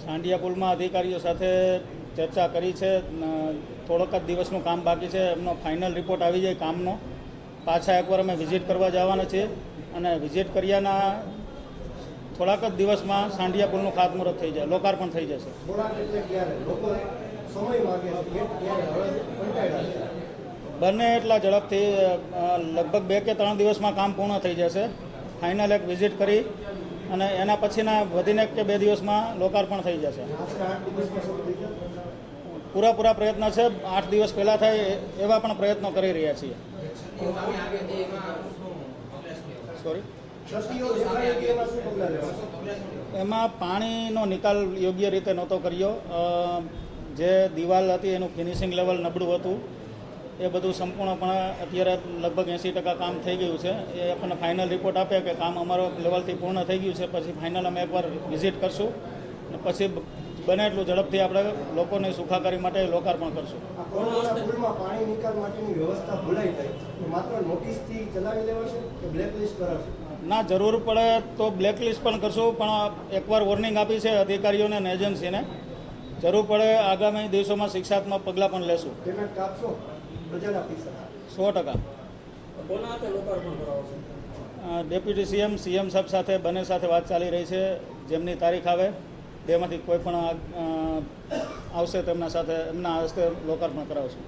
સાંઢિયા પુલમાં અધિકારીઓ સાથે ચર્ચા કરી છે. થોડોક જ દિવસનું કામ બાકી છે. એમનો ફાઇનલ રિપોર્ટ આવી જાય કામનો. પાછા એકવાર અમે વિઝિટ કરવા જવાના છીએ અને વિઝિટ કર્યાના થોડાક જ દિવસમાં સાંઢિયા પુલનું ખાતમુહૂર્ત થઈ જાય, લોકાર્પણ થઈ જશે. બંને એટલા ઝડપથી લગભગ 2 કે 3 દિવસમાં કામ પૂર્ણ થઈ જશે. ફાઇનલ એક વિઝિટ કરી અને એના પછીના વધીને 1 કે 2 દિવસમાં લોકાર્પણ થઈ જશે. પૂરા પ્રયત્ન છે. 8 દિવસ પહેલાં થાય એવા પણ પ્રયત્નો કરી રહ્યા છીએ. સોરી, એમાં પાણીનો નિકાલ યોગ્ય રીતે નહોતો કર્યો. જે દિવાલ હતી એનું ફિનિશિંગ લેવલ નબળું હતું. એ બધું સંપૂર્ણપણે અત્યારે લગભગ 80% કામ થઈ ગયું છે. એ આપણને ફાઇનલ રિપોર્ટ આપે કે કામ અમારો લેવલથી પૂર્ણ થઈ ગયું છે. પછી ફાઇનલ અમે એકવાર વિઝિટ કરશું અને પછી બને એટલું ઝડપથી આપણે લોકોની સુખાકારી માટે લોકાર્પણ કરશું. પાણી નિકાલ માટેની વ્યવસ્થા ભૂલાઈ જાય માત્ર નોટિસથી ચલાવી લેવાશે કે બ્લેકલિસ્ટ કરાશે? ના, જરૂર પડે તો બ્લેકલિસ્ટ પણ કરશું, પણ એકવાર વોર્નિંગ આપી છે અધિકારીઓને અને એજન્સીને. જરૂર પડે આગામી દિવસોમાં શિક્ષાત્મક પગલાં પણ લેશું. 100%. ડેપ્યુટી સીએમ સાહેબ સાથે બંને સાથે વાત ચાલી રહી છે. જેમની તારીખ આવે બેમાંથી કોઈ પણ આવશે તેમના સાથે એમના હસ્તે લોકાર્પણ કરાવશું.